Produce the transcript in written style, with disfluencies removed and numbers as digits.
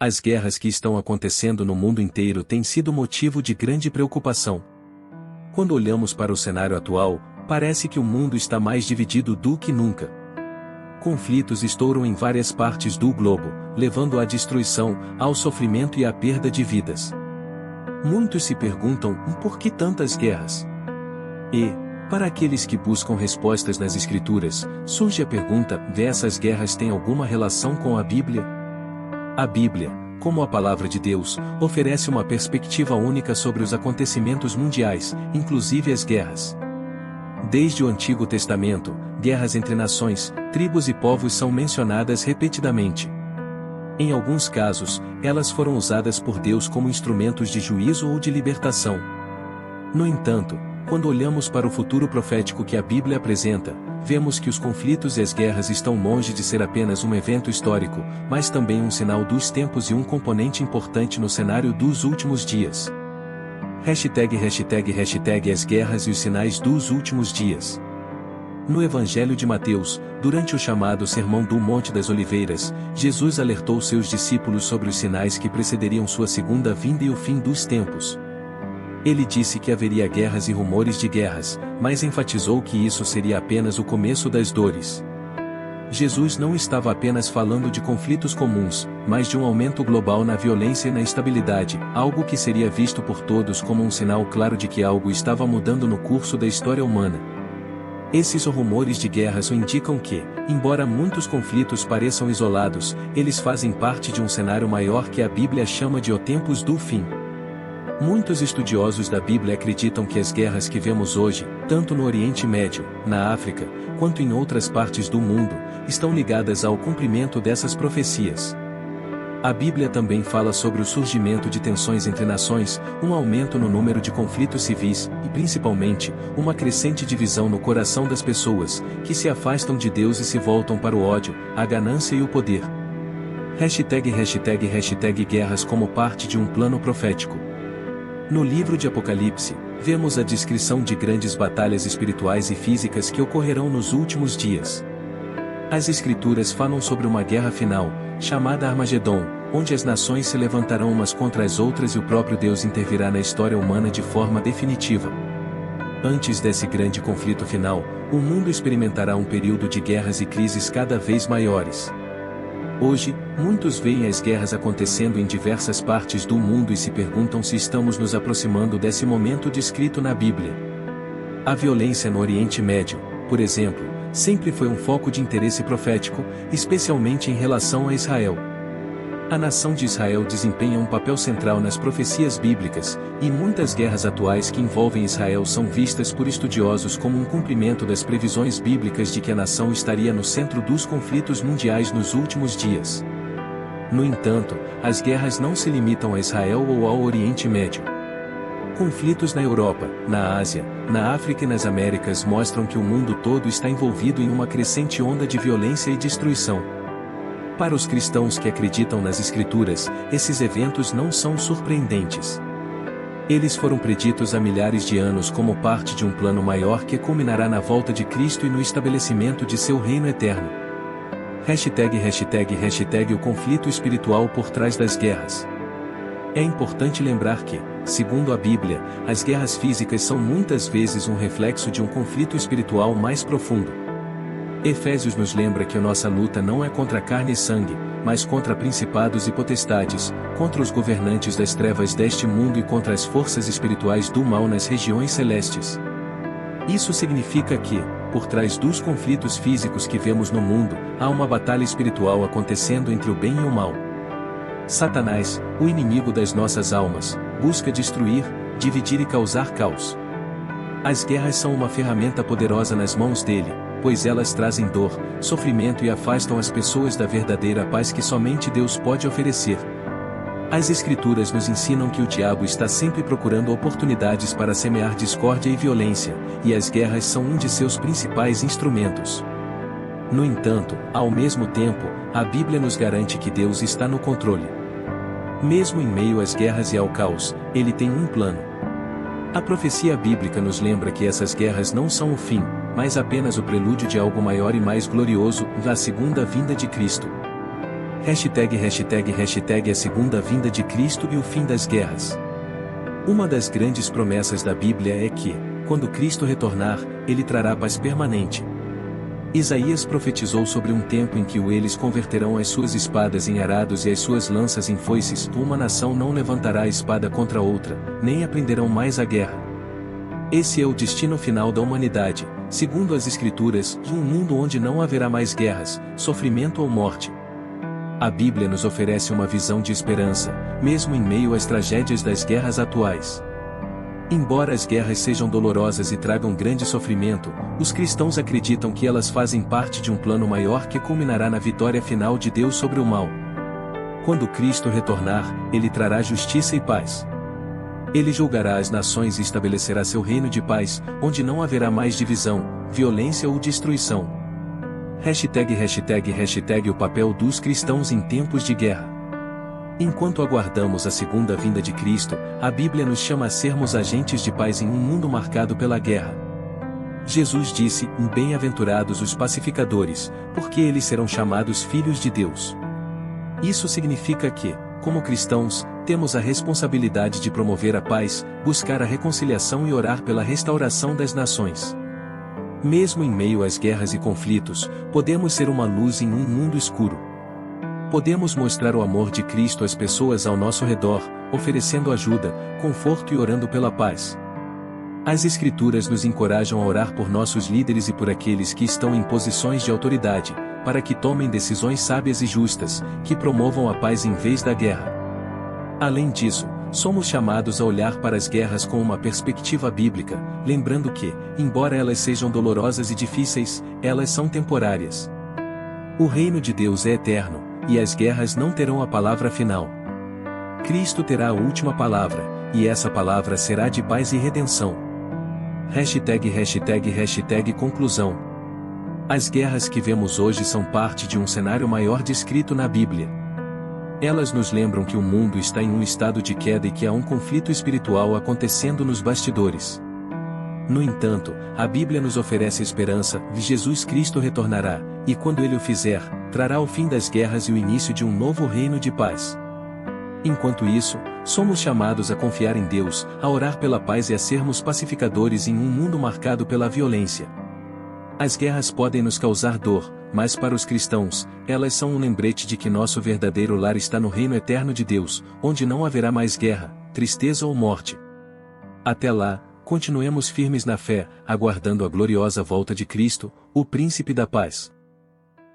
As guerras que estão acontecendo no mundo inteiro têm sido motivo de grande preocupação. Quando olhamos para o cenário atual, parece que o mundo está mais dividido do que nunca. Conflitos estouram em várias partes do globo, levando à destruição, ao sofrimento e à perda de vidas. Muitos se perguntam por que tantas guerras? E, para aqueles que buscam respostas nas Escrituras, surge a pergunta: essas guerras têm alguma relação com a Bíblia? A Bíblia, como a palavra de Deus, oferece uma perspectiva única sobre os acontecimentos mundiais, inclusive as guerras. Desde o Antigo Testamento, guerras entre nações, tribos e povos são mencionadas repetidamente. Em alguns casos, elas foram usadas por Deus como instrumentos de juízo ou de libertação. No entanto, quando olhamos para o futuro profético que a Bíblia apresenta, vemos que os conflitos e as guerras estão longe de ser apenas um evento histórico, mas também um sinal dos tempos e um componente importante no cenário dos últimos dias. As guerras e os sinais dos últimos dias. No Evangelho de Mateus, durante o chamado Sermão do Monte das Oliveiras, Jesus alertou seus discípulos sobre os sinais que precederiam sua segunda vinda e o fim dos tempos. Ele disse que haveria guerras e rumores de guerras, mas enfatizou que isso seria apenas o começo das dores. Jesus não estava apenas falando de conflitos comuns, mas de um aumento global na violência e na instabilidade, algo que seria visto por todos como um sinal claro de que algo estava mudando no curso da história humana. Esses rumores de guerras indicam que, embora muitos conflitos pareçam isolados, eles fazem parte de um cenário maior que a Bíblia chama de os tempos do fim. Muitos estudiosos da Bíblia acreditam que as guerras que vemos hoje, tanto no Oriente Médio, na África, quanto em outras partes do mundo, estão ligadas ao cumprimento dessas profecias. A Bíblia também fala sobre o surgimento de tensões entre nações, um aumento no número de conflitos civis, e principalmente, uma crescente divisão no coração das pessoas, que se afastam de Deus e se voltam para o ódio, a ganância e o poder. Guerras como parte de um plano profético. No livro de Apocalipse, vemos a descrição de grandes batalhas espirituais e físicas que ocorrerão nos últimos dias. As Escrituras falam sobre uma guerra final, chamada Armagedon, onde as nações se levantarão umas contra as outras e o próprio Deus intervirá na história humana de forma definitiva. Antes desse grande conflito final, o mundo experimentará um período de guerras e crises cada vez maiores. Hoje, muitos veem as guerras acontecendo em diversas partes do mundo e se perguntam se estamos nos aproximando desse momento descrito na Bíblia. A violência no Oriente Médio, por exemplo, sempre foi um foco de interesse profético, especialmente em relação a Israel. A nação de Israel desempenha um papel central nas profecias bíblicas, e muitas guerras atuais que envolvem Israel são vistas por estudiosos como um cumprimento das previsões bíblicas de que a nação estaria no centro dos conflitos mundiais nos últimos dias. No entanto, as guerras não se limitam a Israel ou ao Oriente Médio. Conflitos na Europa, na Ásia, na África e nas Américas mostram que o mundo todo está envolvido em uma crescente onda de violência e destruição. Para os cristãos que acreditam nas Escrituras, esses eventos não são surpreendentes. Eles foram preditos há milhares de anos como parte de um plano maior que culminará na volta de Cristo e no estabelecimento de seu reino eterno. O conflito espiritual por trás das guerras. É importante lembrar que, segundo a Bíblia, as guerras físicas são muitas vezes um reflexo de um conflito espiritual mais profundo. Efésios nos lembra que a nossa luta não é contra carne e sangue, mas contra principados e potestades, contra os governantes das trevas deste mundo e contra as forças espirituais do mal nas regiões celestes. Isso significa que, por trás dos conflitos físicos que vemos no mundo, há uma batalha espiritual acontecendo entre o bem e o mal. Satanás, o inimigo das nossas almas, busca destruir, dividir e causar caos. As guerras são uma ferramenta poderosa nas mãos dele, pois elas trazem dor, sofrimento e afastam as pessoas da verdadeira paz que somente Deus pode oferecer. As Escrituras nos ensinam que o diabo está sempre procurando oportunidades para semear discórdia e violência, e as guerras são um de seus principais instrumentos. No entanto, ao mesmo tempo, a Bíblia nos garante que Deus está no controle. Mesmo em meio às guerras e ao caos, Ele tem um plano. A profecia bíblica nos lembra que essas guerras não são o fim, mas apenas o prelúdio de algo maior e mais glorioso, da segunda vinda de Cristo. Hashtag a segunda vinda de Cristo e o fim das guerras. Uma das grandes promessas da Bíblia é que, quando Cristo retornar, ele trará paz permanente. Isaías profetizou sobre um tempo em que eles converterão as suas espadas em arados e as suas lanças em foices. Uma nação não levantará a espada contra outra, nem aprenderão mais a guerra. Esse é o destino final da humanidade, segundo as Escrituras, de um mundo onde não haverá mais guerras, sofrimento ou morte. A Bíblia nos oferece uma visão de esperança, mesmo em meio às tragédias das guerras atuais. Embora as guerras sejam dolorosas e tragam grande sofrimento, os cristãos acreditam que elas fazem parte de um plano maior que culminará na vitória final de Deus sobre o mal. Quando Cristo retornar, ele trará justiça e paz. Ele julgará as nações e estabelecerá seu reino de paz, onde não haverá mais divisão, violência ou destruição. Hashtag o papel dos cristãos em tempos de guerra. Enquanto aguardamos a segunda vinda de Cristo, a Bíblia nos chama a sermos agentes de paz em um mundo marcado pela guerra. Jesus disse: "Bem-aventurados os pacificadores, porque eles serão chamados filhos de Deus." Isso significa que, como cristãos, temos a responsabilidade de promover a paz, buscar a reconciliação e orar pela restauração das nações. Mesmo em meio às guerras e conflitos, podemos ser uma luz em um mundo escuro. Podemos mostrar o amor de Cristo às pessoas ao nosso redor, oferecendo ajuda, conforto e orando pela paz. As Escrituras nos encorajam a orar por nossos líderes e por aqueles que estão em posições de autoridade, para que tomem decisões sábias e justas, que promovam a paz em vez da guerra. Além disso, somos chamados a olhar para as guerras com uma perspectiva bíblica, lembrando que, embora elas sejam dolorosas e difíceis, elas são temporárias. O reino de Deus é eterno, e as guerras não terão a palavra final. Cristo terá a última palavra, e essa palavra será de paz e redenção. Conclusão. As guerras que vemos hoje são parte de um cenário maior descrito na Bíblia. Elas nos lembram que o mundo está em um estado de queda e que há um conflito espiritual acontecendo nos bastidores. No entanto, a Bíblia nos oferece esperança: Jesus Cristo retornará, e quando ele o fizer, trará o fim das guerras e o início de um novo reino de paz. Enquanto isso, somos chamados a confiar em Deus, a orar pela paz e a sermos pacificadores em um mundo marcado pela violência. As guerras podem nos causar dor, mas para os cristãos, elas são um lembrete de que nosso verdadeiro lar está no reino eterno de Deus, onde não haverá mais guerra, tristeza ou morte. Até lá, continuemos firmes na fé, aguardando a gloriosa volta de Cristo, o Príncipe da Paz.